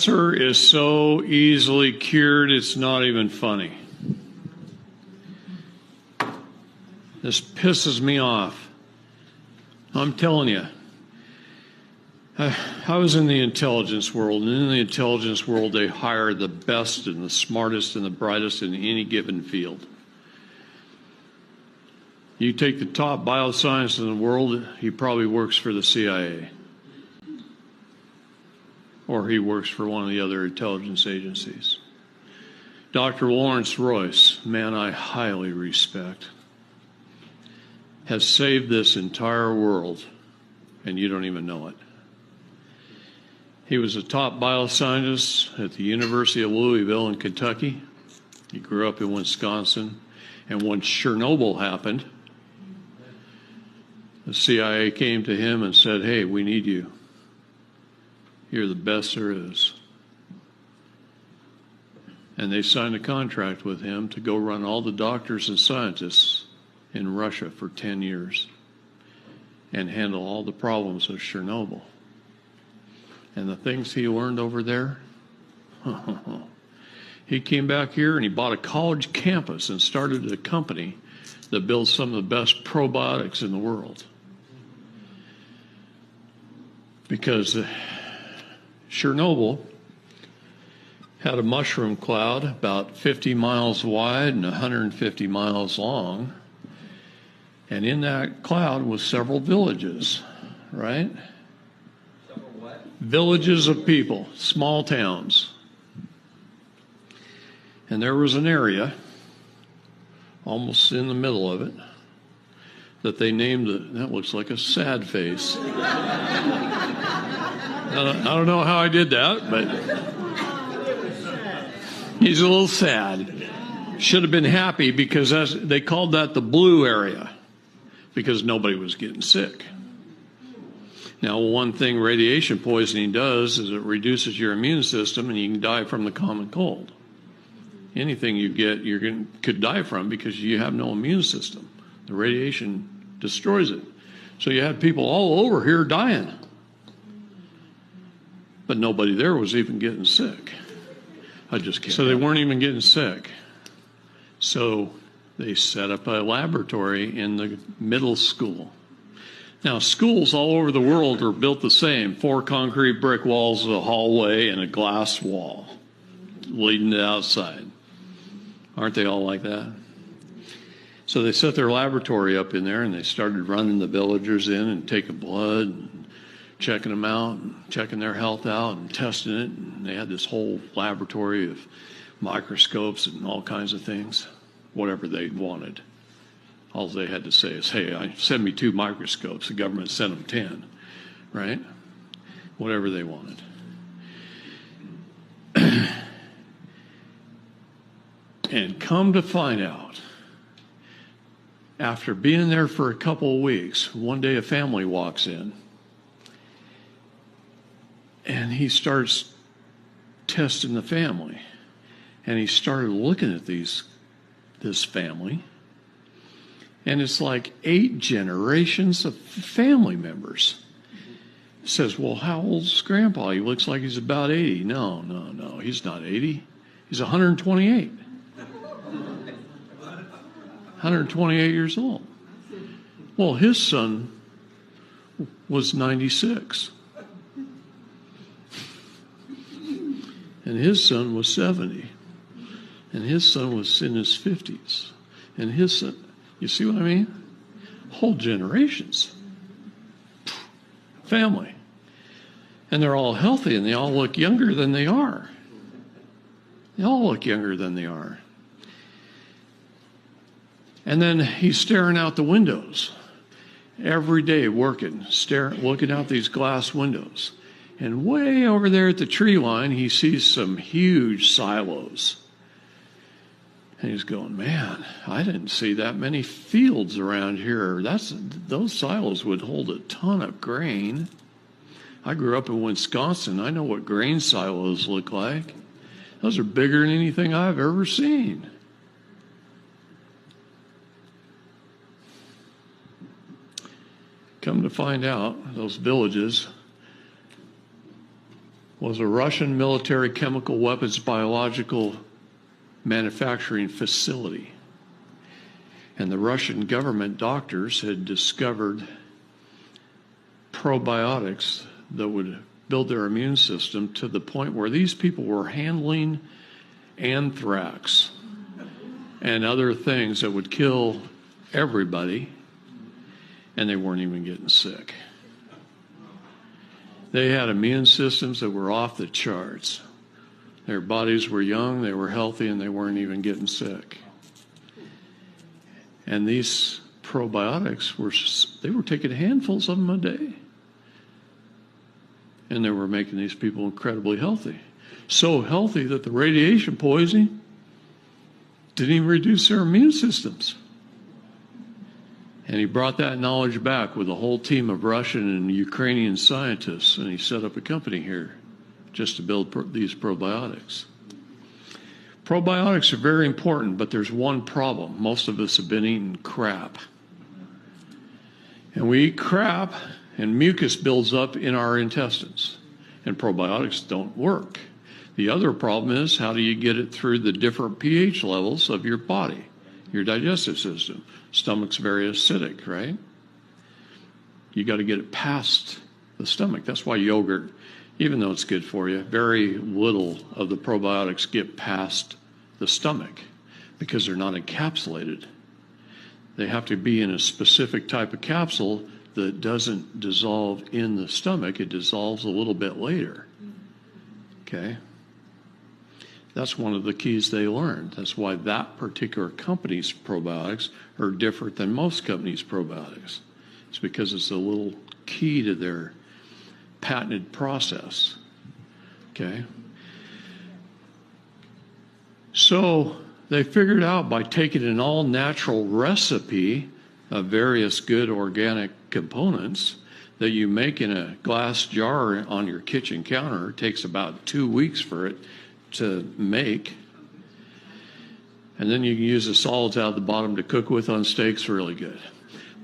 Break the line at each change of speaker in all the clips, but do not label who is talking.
Cancer is so easily cured, it's not even funny. This pisses me off. I'm telling you. I was in the intelligence world, and in the intelligence world, they hire the best and the smartest and the brightest in any given field. You take the top bioscientist in the world, he probably works for the CIA. Or he works for one of the other intelligence agencies. Dr. Lawrence Royce, man I highly respect, has saved this entire world, and you don't even know it. He was a top bioscientist at the University of Louisville in Kentucky. He grew up in Wisconsin. And when Chernobyl happened, the CIA came to him and said, "Hey, we need you. You're the best there is." And they signed a contract with him to go run all the doctors and scientists in Russia for 10 years and handle all the problems of Chernobyl. And the things he learned over there, he came back here and he bought a college campus and started a company that builds some of the best probiotics in the world. Because Chernobyl had a mushroom cloud about 50 miles wide and 150 miles long. And in that cloud was several villages, right?
Several what?
Villages of people, small towns. And there was an area, almost in the middle of it, that they named that looks like a sad face. I don't know how I did that, but he's a little sad. Should have been happy because they called that the blue area because nobody was getting sick. Now, one thing radiation poisoning does is it reduces your immune system and you can die from the common cold. Anything you get, could die from because you have no immune system. The radiation destroys it. So you had people all over here dying. But nobody there was even getting sick. I just can't. So they weren't even getting sick. So they set up a laboratory in the middle school. Now, schools all over the world are built the same. 4 concrete brick walls, a hallway, and a glass wall leading to outside. Aren't they all like that? So they set their laboratory up in there, and they started running the villagers in and taking blood and checking them out and checking their health out and testing it. And they had this whole laboratory of microscopes and all kinds of things, whatever they wanted. All they had to say is, "Hey, send me 2 microscopes." The government sent them 10, right? Whatever they wanted. And come to find out, after being there for a couple of weeks, one day a family walks in and he starts testing the family. And he started looking at this family. And it's like 8 generations of family members. He says, "Well, how old's Grandpa? He looks like he's about 80. No, he's not 80. He's 128. 128 years old. Well, his son was 96. And his son was 70. And his son was in his 50s. And his son, you see what I mean? Whole generations. Family. And they're all healthy and they all look younger than they are. They all look younger than they are. And then he's staring out the windows every day, working, looking out these glass windows. And way over there at the tree line, he sees some huge silos. And he's going, "Man, I didn't see that many fields around here. Those silos would hold a ton of grain. I grew up in Wisconsin. I know what grain silos look like. Those are bigger than anything I've ever seen." Come to find out, those villages was a Russian military chemical weapons biological manufacturing facility. And the Russian government doctors had discovered probiotics that would build their immune system to the point where these people were handling anthrax and other things that would kill everybody, and they weren't even getting sick. They had immune systems that were off the charts. Their bodies were young, they were healthy, and they weren't even getting sick. And these probiotics they were taking handfuls of them a day. And they were making these people incredibly healthy. So healthy that the radiation poisoning didn't even reduce their immune systems. And he brought that knowledge back with a whole team of Russian and Ukrainian scientists, and he set up a company here just to build these probiotics. Probiotics are very important, but there's one problem. Most of us have been eating crap. And we eat crap, and mucus builds up in our intestines, and probiotics don't work. The other problem is, how do you get it through the different pH levels of your body, your digestive system? Stomach's very acidic, right? You got to get it past the stomach. That's why yogurt, even though it's good for you, very little of the probiotics get past the stomach because they're not encapsulated. They have to be in a specific type of capsule that doesn't dissolve in the stomach. It dissolves a little bit later. Okay? That's one of the keys they learned. That's why that particular company's probiotics are different than most companies' probiotics. It's because it's a little key to their patented process. Okay? So they figured out by taking an all-natural recipe of various good organic components that you make in a glass jar on your kitchen counter. It takes about 2 weeks for it to make. And then you can use the solids out of the bottom to cook with on steaks, really good.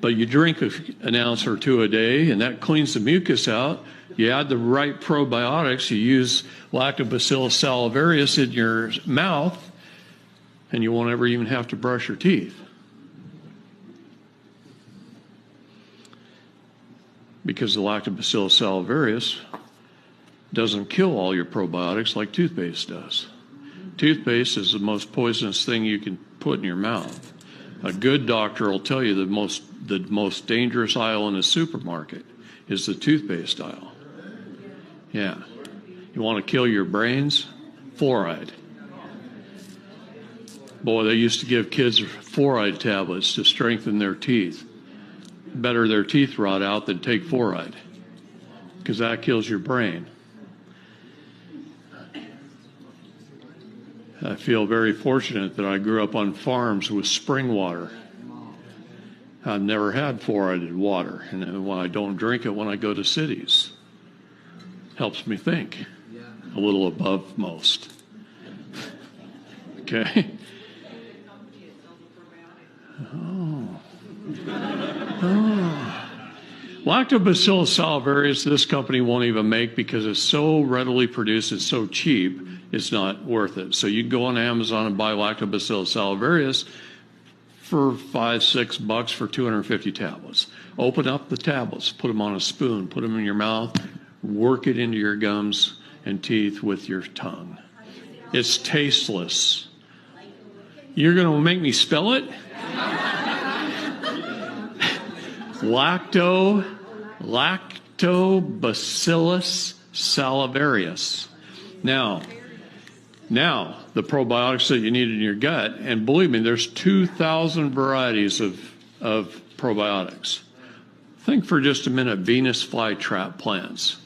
But you drink an ounce or two a day, and that cleans the mucus out. You add the right probiotics, you use Lactobacillus salivarius in your mouth, and you won't ever even have to brush your teeth. Because the Lactobacillus salivarius doesn't kill all your probiotics like toothpaste does. Toothpaste is the most poisonous thing you can put in your mouth. A good doctor will tell you the most dangerous aisle in a supermarket is the toothpaste aisle. Yeah. You want to kill your brains? Fluoride. Boy, they used to give kids fluoride tablets to strengthen their teeth. Better their teeth rot out than take fluoride, because that kills your brain. I feel very fortunate that I grew up on farms with spring water. I've never had fluoridated water, and when I don't drink it when I go to cities, helps me think a little above most. Okay. Lactobacillus salivarius, this company won't even make because it's so readily produced, it's so cheap, it's not worth it. So you can go on Amazon and buy Lactobacillus salivarius for $5-6 for 250 tablets. Open up the tablets, put them on a spoon, put them in your mouth, work it into your gums and teeth with your tongue. It's tasteless. You're going to make me spell it? Lactobacillus salivarius. Now, the probiotics that you need in your gut, and believe me, there's 2,000 varieties of probiotics. Think for just a minute Venus flytrap plants.